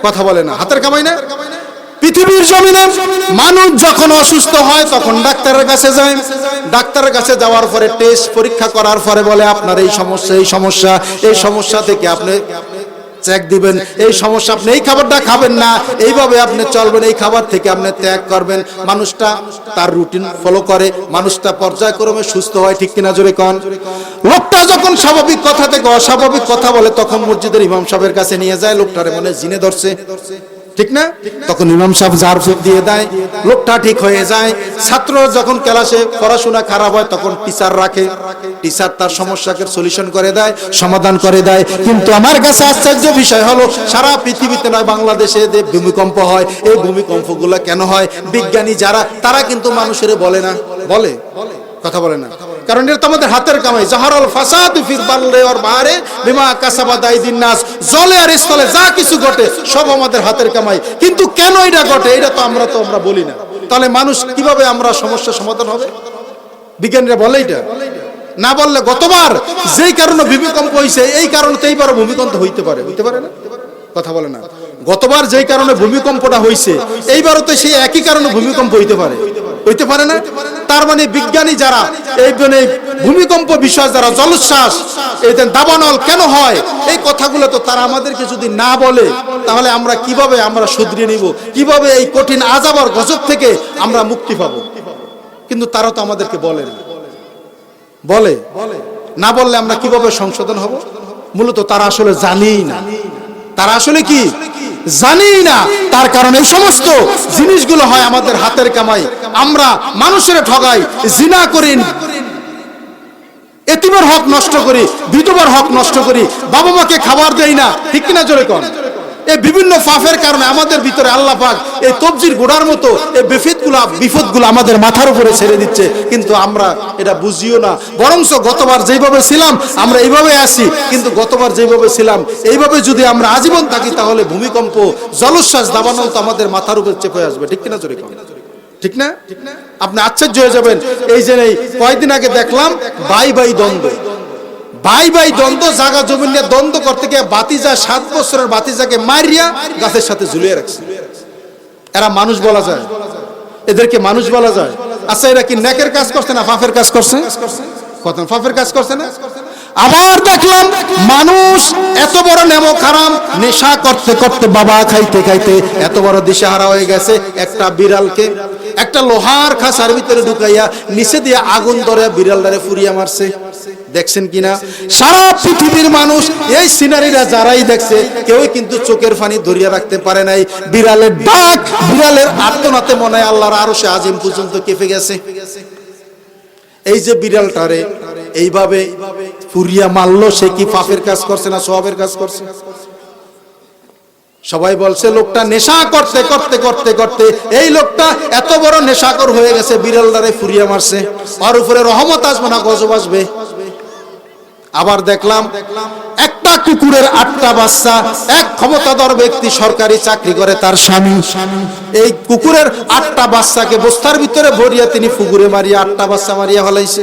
কথা বলে না, হাতের কামাই না? পৃথিবীর জমিনে মানুষ যখন অসুস্থ হয় তখন ডাক্তারের কাছে যায়। ডাক্তারের কাছে যাওয়ার পরে টেস্ট পরীক্ষা করার পরে বলে আপনার এই সমস্যা, এই সমস্যা, এই সমস্যা থেকে আপনি চেক দিবেন, এই সমস্যা, আপনি এই খাবারটা খাবেন না, এইভাবে আপনি চলবেন, এই খাবার থেকে আপনি ত্যাগ করবেন। মানুষটা তার রুটিন ফলো করে, মানুষটা পর্যায়ক্রমে সুস্থ হয়, ঠিক কিনা জোরে কোন? লোকটা যখন স্বাভাবিক কথা থেকে অস্বাভাবিক কথা বলে তখন মসজিদের ইমাম সাহেবের কাছে নিয়ে যায়, লোকটারে মনে জিনে ধরছে, ঠিক না? তখন ইমাম সাহেব জার ফুক দিয়ে দেয়, লোকটা ঠিক হয়ে যায়। ছাত্র যখন ক্লাসে পড়াশোনা খারাপ হয় তখন টিচার রাখে, টিচার তার সমস্যাকে সলিউশন করে দেয়, সমাধান করে দেয়। কিন্তু আমার কাছে আশ্চর্য বিষয় হলো সারা পৃথিবীতে নয়, বাংলাদেশে যে ভূমিকম্প হয়, এই ভূমিকম্পগুলো কেন হয়? বিজ্ঞানী যারা তারা কিন্তু মানুষের বলে না, বলে কথা বলে না, কারণ এটা তো আমাদের হাতের কামাই। জাহারাল ফাসাদু ফিল বাররি ওয়াল বাহরি বিমা কাসাবাত আইদিন নাস। জলে আর স্থলে যা কিছু ঘটে সব আমাদের হাতের কামাই। কিন্তু কেন এটা ঘটে এটা তো আমরা বলি না। তাহলে মানুষ কিভাবে আমরা সমস্যার সমাধান হবে? বিজ্ঞানীরা বলে এটা না, বললে গতবার যেই কারণে ভূমিকম্প হয়েছে এই কারণে তো এইবার ভূমিকম্প হইতে পারে না? কথা বলে না। গতবার যেই কারণে ভূমিকম্পটা হয়েছে এইবারও তো সেই একই কারণে ভূমিকম্প হইতে পারে না? তার মানে বিজ্ঞানী যারা এই ভূমিকম্প বিষয় যারা জলোচ্ছ্বাস, এই দাবানল কেন হয়, এই কথাগুলো তো তারা আমাদেরকে যদি না বলে তাহলে আমরা কিভাবে আমরা শুধরিয়ে নিব, কিভাবে এই কঠিন আযাব আর গজব থেকে আমরা মুক্তি পাবো? কিন্তু তারা তো আমাদেরকে বলে না, বললে আমরা কিভাবে সংশোধন হব? মূলত তারা আসলে জানেই না, তারা আসলে কি জানি না। তার কারণে এই সমস্ত জিনিসগুলো হয় আমাদের হাতের কামাই। আমরা মানুষের ঠগাই, জিনা করি, এতিমের হক নষ্ট করি, বিধবার হক নষ্ট করি, বাবা মাকে খাবার দেই না, ঠিক কিনা জোরে কোন? এই বিভিন্ন পাপের কারণে আমাদের ভিতরে আল্লাহ পাক এই তবজির গোড়ার মতো এই বিপদগুলো আমাদের মাথার উপরে ছেড়ে দিচ্ছে, কিন্তু আমরা এটা বুঝিও না। বরঞ্চ গতবার যেভাবে ছিলাম আমরা এইভাবে আছি, কিন্তু গতবার যেভাবে ছিলাম এইভাবে যদি আমরা আজীবন থাকি তাহলে ভূমিকম্প, জলোচ্ছ্বাস, দাবানল তো আমাদের মাথার উপরে চেপে আসবে, ঠিক কিনা জোরে কোন? ঠিক না? আপনি আশ্চর্য হয়ে যাবেন। এই যে কয়েকদিন আগে দেখলাম ভাই দ্বন্দ্ব, জায়গা জমি নিয়ে দ্বন্দ্ব করতে গিয়ে বাতিজা 7 বছরের বাতিজাকে মারিয়া গাছের সাথে ঝুলিয়ে রাখছে। এরা মানুষ বলা যায়? এদেরকে মানুষ বলা যায়? আচ্ছা, এরা কি নেকের কাজ করছে না পাপের কাজ করছে? কত পাপের কাজ করছে না? আবার দেখলাম মানুষ এত বড় নেমক হারাম, নেশা করতে করতে, বাবা খাইতে খাইতে এত বড় দিশাহারা হয়ে গেছে, একটা বিড়ালকে একটা লোহার খাঁচার ভিতরে ঢুকাইয়া নিচে দিয়ে আগুন ধরে বিড়ালটারে ফুরিয়া মারছে। দেখছেন কিনা? সারা পৃথিবীর মানুষ এই সিনারিটা যারাই দেখছে কেউই কিন্তু চোখের পানি ধরিয়া রাখতে পারে নাই। বিড়ালের ডাক, বিড়ালের আর্তনাদে মনে হয় আল্লাহর আরশে আজিম পর্যন্ত কেঁপে গেছে। এই যে বিড়ালটারে এইভাবে ফুরিয়া মারলো, সে কি পাপের কাজ করছে না সওয়াবের কাজ করছে? সবাই বলছে লোকটা নেশা করতে করতে করতে করতে এই লোকটা এত বড় নেশাখোর হয়ে গেছে, বিড়ালটারে ফুরিয়া মারছে, ওর উপরে রহমত আসবে না গজব আসবে। আবার দেখলাম একটা কুকুরের 8টা বাচ্চা, এক ক্ষমতাধর ব্যক্তি সরকারি চাকরি করে, তার স্বামী এই কুকুরের 8টা বাচ্চাকে বস্তার ভিতরে ভরিয়া তিনি পুকুরে মারিয়া 8টা বাচ্চা মারিয়া ফেলাইছে।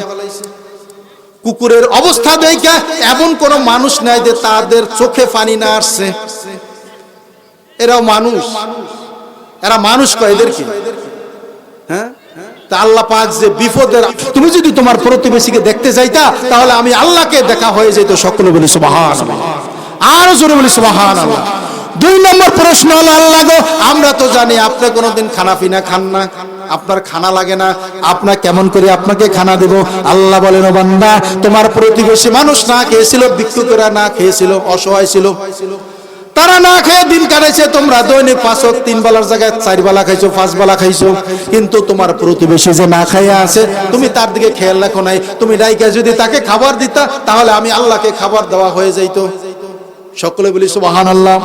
কুকুরের অবস্থা দেখে এমন কোন মানুষ নাই যে তাদের চোখে পানি না আসছে। এরাও মানুষ, এরা মানুষ কয় এদের কি? হ্যাঁ, তা আল্লাহ পাক যে বিপদের, তুমি যদি তোমার প্রতিবেশীকে দেখতে যাইতা তাহলে আমি আল্লাহকে দেখা হয়ে যেত। সকলে বলি সুবহানাল্লাহ, আর জোরে বলি সুবহানাল্লাহ। 2 নম্বর প্রশ্ন হলো, আল্লাহ গো, আমরা তো জানি আপনি কোনোদিন খানা পিনা খান না, আপনার খানা লাগে না, আপনার কেমন করে আপনাকে খানা দেব? আল্লাহ বলেন, ও বান্দা, তোমার প্রতিবেশী মানুষ না খেয়েছিল, ভিক্ষুকেরা না খেয়েছিল, অসহায় ছিল, তারা না খেয়ে দিন কাটাইছে, তোমরা দৈনিক 5 ওয়াক্ত 3 বেলার জায়গায় 4 বেলা খাইছো, 5 বেলা খাইছো। কিন্তু তোমার প্রতিবেশী যে না খাইয়া আছে, তুমি তার দিকে খেয়াল রাখো নাই। তুমি ডাইকা যদি তাকে খাবার দিতা তাহলে আমি আল্লাহকে খাবার দেওয়া হয়ে যাইতো। সকলে বলি সুবহানাল্লাহ,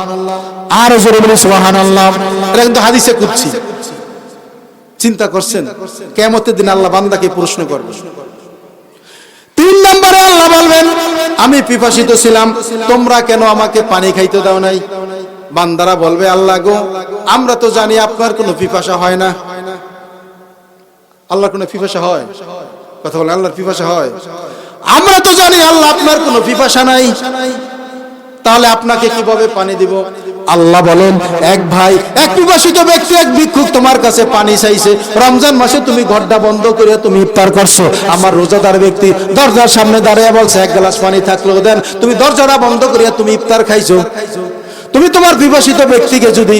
আর জোরে বলি সুবহানাল্লাহ। এটা কিন্তু হাদিসে কুদসি। চিন্তা করছেন কিয়ামতের দিন আল্লাহ বান্দাকে প্রশ্ন করবে। 3 নম্বরে আল্লাহ বলবেন, আমি পিপাসিত ছিলাম, তোমরা কেন আমাকে পানি খাইতে দাও নাই? বান্দারা বলবে, আল্লাহ গো, আমরা তো জানি আপনার কোনো পিপাসা হয় না। আল্লাহর কোনো পিপাসা হয়? কথা বলে, আল্লাহর পিপাসা হয়? আমরা তো জানি আল্লাহ আপনার কোনো পিপাসা নাই, তাহলে আপনাকে কিভাবে পানি দিব? আল্লাহ বলেন, এক ভাই, এক পিপাসিত ব্যক্তি, এক ভিক্ষুক তোমার কাছে পানি চাইছে। রমজান মাসে তুমি ঘরটা বন্ধ করে তুমি ইফতার করছো। আমার রোজাদার ব্যক্তি দরজার সামনে দাঁড়িয়ে বলছে, এক গ্লাস পানি থাকলেও দেন। তুমি দরজাটা বন্ধ করিয়া তুমি ইফতার খাইছো। তুমি তোমার পিপাসিত ব্যক্তিকে যদি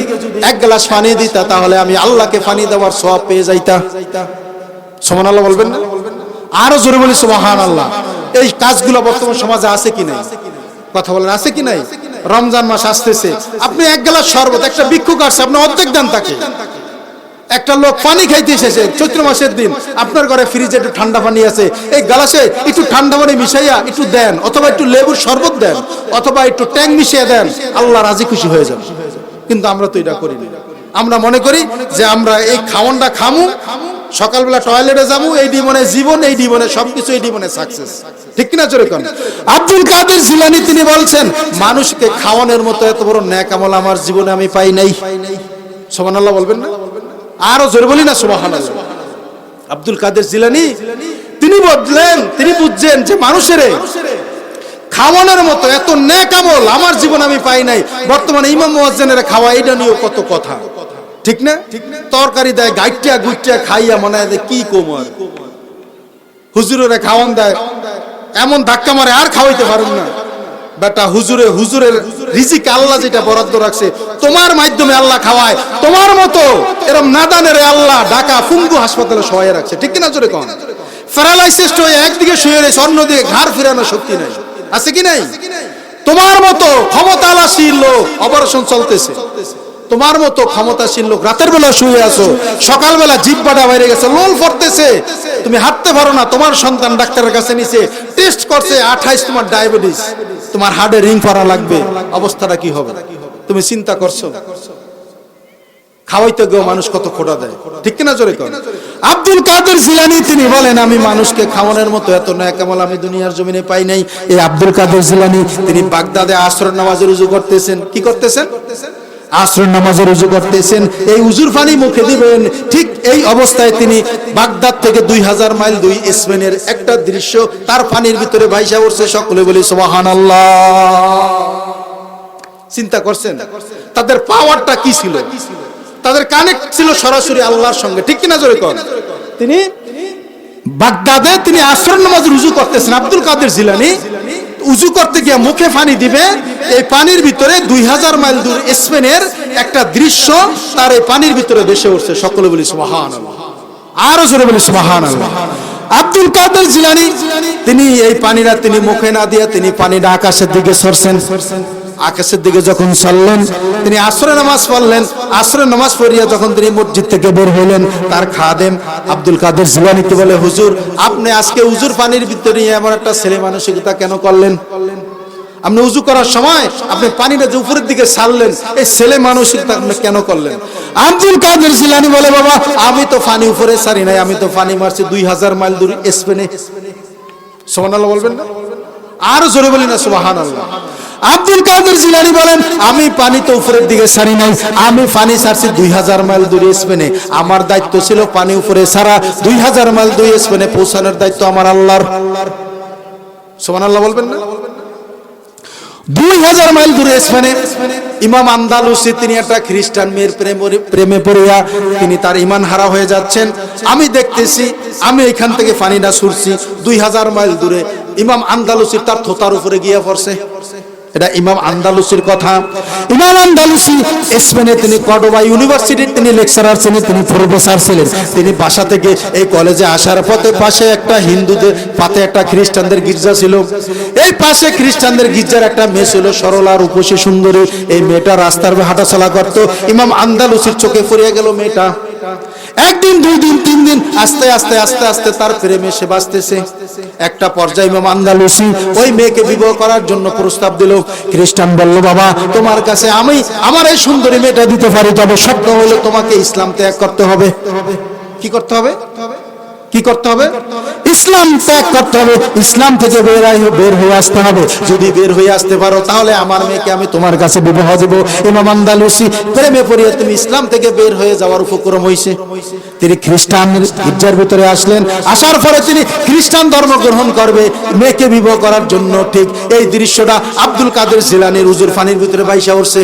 1 গ্লাস পানি দিতা তাহলে আমি আল্লাহকে পানি দেওয়ার সওয়াব পেয়ে যাইতা। সুবহানাল্লাহ বলবেন না? আরো জোরে বলি সুবহানাল্লাহ। এই কাজগুলো বর্তমান সমাজে আছে কি নাই? কথা বলেন, আছে কি নাই? রমজান মাস আসতেছে, আপনি 1 গ্লাস শরবত, একটা ভিক্ষুক আসছে, আপনি অর্ধেক দেন তাকে। একটা লোক পানি খাইতে এসেছে চৈত্র মাসের দিন, আপনার ঘরে ফ্রিজে একটু ঠান্ডা পানি আছে, এই গ্লাসে একটু ঠান্ডা পানি মিশাইয়া একটু দেন, অথবা একটু লেবুর শরবত দেন, অথবা একটু ট্যাং মিশিয়ে দেন, আল্লাহ রাজি খুশি হয়ে যাবে। কিন্তু আমরা তো এটা করি না। আমরা মনে করি যে আমরা এই খাওয়ানটা খামু, সকালবেলা টয়লেটে যাবো, এই জীবনে জীবন, এই জীবনে সবকিছু, এই জীবনে সাকসেস। ঠিক কিনা জোরে কোন? আব্দুল কাদের জিলানী তিনি বলছেন, মানুষকে খাওয়ানোর মতো এত বড় নেক আমল আমার জীবনে আমি পাই নাই। সুবহানাল্লাহ বলবেন না? আরো জোরে বলি না সুবহানাল্লাহ। আব্দুল কাদের জিলানী তিনি বললেন, তিনি বুঝছেন যে মানুষের খাওয়ানোর মতো এত নেক আমল আমার জীবনে আমি পাই নাই। বর্তমানে ইমাম মুয়াজ্জিনের খাওয়া, এটা নিয়েও কত কথা, ঠিক না? তরকারি দেয়, গাইটিয়া গুইটিয়া খাইয়া মনে হয় কি কোমর। হুজুরের খাওয়ান দেয়, এমন ধাক্কা মারে আর খাওয়াইতে পারুন না। বেটা, হুজুরের রিজিক আল্লাহ যেটা বরাদ্দ রাখছে, তোমার মাধ্যমে আল্লাহ খাওয়ায়। তোমার মতো এরকম নাদানের আল্লাহ ঢাকা ফুঙ্গু হাসপাতালে শোয়া রাখছে। ঠিক কিনা জোরে কোন? প্যারালাইসিস হয়ে একদিকে শুয়ে রয়েছে, অন্যদিকে ঘাড় ফেরানোর শক্তি নাই। আছে কি নাই? তোমার মতো ক্ষমতাশীল লোক অপারেশন চলতেছে, তোমার মতো ক্ষমতাশীল লোক রাতের বেলা শুয়ে আছো, সকালবেলা জিহ্বাটা বাইরে গেছে, লোল পড়তেছে, তুমি হাঁটতে পারো না, তোমার সন্তান ডাক্তারের কাছে নিছে, টেস্ট করছে 28, তোমার ডায়াবেটিস, তোমার হার্টে রিং করা লাগবে, অবস্থাটা কি হবে? তুমি চিন্তা করছো? খাওয়াইতে গিয়ে মানুষ কত খোটা দেয়। ঠিক কিনা জোরে কোন? আব্দুল কাদের জিলানী তিনি বলেন, আমি মানুষকে খাওয়ানোর মতো এত নেক আমল আমি দুনিয়ার জমিনে পাই নাই। এই আব্দুল কাদের জিলানী তিনি বাগদাদে আসরের নামাজে রুজু করতেছেন। কি করতেছেন? আসরের নামাজে রুজু করতেছেন। এই উজুর পানি মুখে দিবেন, ঠিক এই অবস্থায় তিনি বাগদাদ থেকে 2000 মাইল 2 স্পেনের একটা দৃশ্য তার পানির ভিতরে ভাইসা উঠছে। সকলে বলি সুবহানাল্লাহ। চিন্তা করছেন তাদের পাওয়ারটা কি ছিল? তাদের কানেক্ট ছিল সরাসরি আল্লাহর সঙ্গে। ঠিক কিনা জোরে কোন? তিনি বাগদাদে তিনি আসর নামাজ উযু করতেছেন। আব্দুল কাদের জিলানী উযু করতে গিয়ে মুখে পানি দিবে, এই পানির ভিতরে 2000 মাইল দূর স্পেনের একটা দৃশ্য তার এই পানির ভিতরে ভেসে উঠছে। সকলে বলি সুবহানাল্লাহ, আরো জোরে বলি সুবহানাল্লাহ। আব্দুল কাদের জিলানী তিনি এই পানিটা তিনি মুখে না দিয়ে তিনি পানিটা আকাশের দিকে ছড়ছেন। আকাশের দিকে যখন চললেন তিনি আসরের নামাজ পড়লেন। আসরের নামাজ পড়িয়া যখন তিনি মসজিদ থেকে বের হলেন, তার খাদেম আব্দুল কাদের জিলানীকে বলে, হুজুর আপনি আজকে উজুর পানির ভিতরে এমন একটা ছেলে মানসিকতা কেন করলেন? আপনি উজু করার সময় আপনি পানিটা যে উপরের দিকে ছাড়লেন, এই ছেলে মানসিকতা আপনি কেন করলেন? আব্দুল কাদের জিলানী বলে, বাবা আমি তো পানি উপরে ছাড়ি নাই, আমি তো পানি মারছি 2000 মাইল দূর স্পেনে। সুবহানাল্লাহ বলবেন না? আর জোরে বলি না সুবহানাল্লাহ। আব্দুল কাদের জিলানী বলেন, আমি পানি তো উপরের দিকে ছাড়ি নাই, আমি পানি ছাড়ছি 2000 মাইল দূরে স্পেনে। আমার দায়িত্ব ছিল পানি উপরে ছাড়া, 2000 মাইল দূরে স্পেনে পৌঁছানোর দায়িত্ব আমার আল্লাহর। সুবহানাল্লাহ বলবেন না? 2000 মাইল দূরে স্পেনে ইমাম আন্দালুসি তিনি একটা খ্রিস্টান মেয়ের প্রেমে পড়িয়া তিনি তার ঈমান হারা হয়ে যাচ্ছেন। আমি দেখতেছি, আমি এখান থেকে পানিটা ছুড়ছি 2000 মাইল দূরে, ইমাম আন্দালুসি তার থোতার উপরে গিয়ে পড়ছে। এটা ইমাম আন্দালুসির কথা। ইমাম আন্দালুসি স্পেনে তিনি কর্ডোবা ইউনিভার্সিটির তিনি লেকচারার ছিলেন, তিনি প্রফেসর ছিলেন। তিনি বাসা থেকে এই কলেজে আসার পথে পাশে একটা হিন্দুদের পাতে একটা খ্রিস্টানদের গির্জা ছিল। এই পাশে খ্রিস্টানদের গির্জার একটা মেয়ে ছিল, সরলা রূপসী সুন্দরী। এই মেয়েটা রাস্তার হাঁটাচলা করত। ইমাম আন্দালুসির চোখে পড়িয়া গেল মেয়েটা। একদিন, 2 দিন, 3 দিন, আস্তে আস্তে আস্তে আস্তে তার প্রেমে সে বাঁচতেছে। একটা পর্যায়ে ইমাম আন্দালুসি ওই মেয়েকে বিবাহ করার জন্য প্রস্তাব দিল। খ্রিস্টান বলল, বাবা তোমার কাছে আমি আমার এই সুন্দরী মেয়েটা দিতে পারি, তবে শর্ত হলো তোমাকে ইসলাম ত্যাগ করতে হবে। কি করতে হবে? কি করতে হবে? ইসলাম ত্যাগ করতে হবে, ইসলাম থেকে বের হয়ে আসতে হবে। যদি বের হয়ে আসতে পারো তাহলে আমার মেয়েকে আমি তোমার কাছে বিবাহ দেব। ইমাম আন্দালুসি প্রেমে পড়িয়া তুমি ইসলাম থেকে বের হয়ে যাওয়ার উপক্রম হইছে। তিনি খ্রিস্টান গির্জার ভিতরে আসলেন। আসার পরে তিনি খ্রিস্টান ধর্ম গ্রহণ করবে মেয়েকে বিবাহ করার জন্য। ঠিক এই দৃশ্যটা আব্দুল কাদের জিলানীর উজুর পানির ভিতরে ভাইসা উঠছে।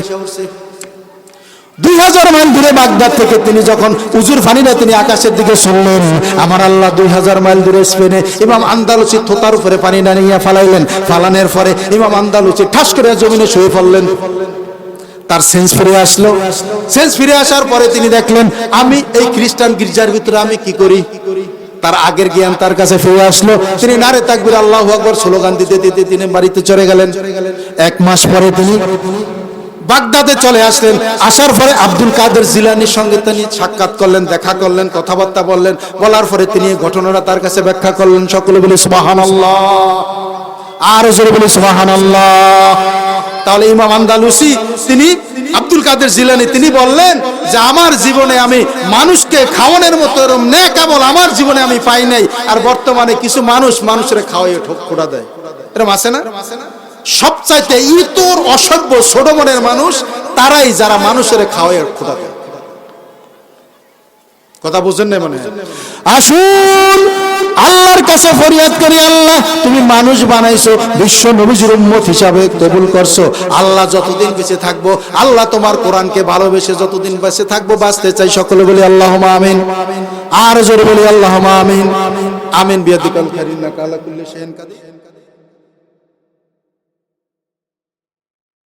2000 মাইল দূরে বাগদাদ থেকে তিনি যখন উজুর পানিটা তিনি আকাশের দিকে ছড়লেন, আমার আল্লাহ 2000 মাইল দূরে স্পেনে ইমাম আন্দালুসি থোতার উপরে পানিটা নিয়ে ফালাইলেন। ফালানোর পরে ইমাম আন্দালুসি ঠাস করে জমিনে শুয়ে পড়লেন। তার সেন্স ফিরে আসলো। সেন্স ফিরে আসার পরে তিনি দেখলেন, আমি এই খ্রিস্টান গির্জার ভিতরে আমি কি করি? তার আগের জ্ঞান তার কাছে ফিরে আসলো। তিনি নারে তাকবীর আল্লাহু আকবার স্লোগান দিতে দিতে তিনি বাড়িতে চলে গেলেন। 1 মাস পরে তিনি বাগদাদে চলে আসলেন। আসার পরে আব্দুল কাদের জিলানীর সঙ্গে তিনি সাক্ষাৎ করলেন, দেখা করলেন, কথাবার্তা বললেন। বলার পরে তিনি এই ঘটনাটা তার কাছে ব্যাখ্যা করলেন। সকলে বলি সুবহানাল্লাহ, আর জোরে বলি সুবহানাল্লাহ। তাহলে ইমাম আন্দালুসি তিনি আব্দুল কাদের জিলানী তিনি বললেন যে আমার জীবনে আমি মানুষকে খাওয়ানোর মতো নেক আমল আমার জীবনে আমি পাই নাই। আর বর্তমানে কিছু মানুষের খাওয়াইয়ে ঠোঁটা দেয়, এরকম আছে না? সবচাইতে ইতর অসভ্য ছোট মনের মানুষ তারাই যারা মানুষের খাওয়ায় খোটা দেয়। কথা বুঝেন না? মনে আসুন আল্লাহর কাছে ফরিয়াদ করি, আল্লাহ তুমি মানুষ বানাইছো, বিশ্ব নবীর উম্মত হিসাবে কবুল করছো। আল্লাহ যতদিন বেঁচে থাকবো, আল্লাহ তোমার কোরআনকে ভালোবেসে যতদিন বেঁচে থাকবো বাঁচতে চাই। সকলে বলি আল্লাহুম্মা আমিন, আর জোরে বলি আল্লাহুম্মা আমিন। আমিন বিয়াদিকাল খাইরুন্নাকা আলা কুল্লি শাইইন কাদির।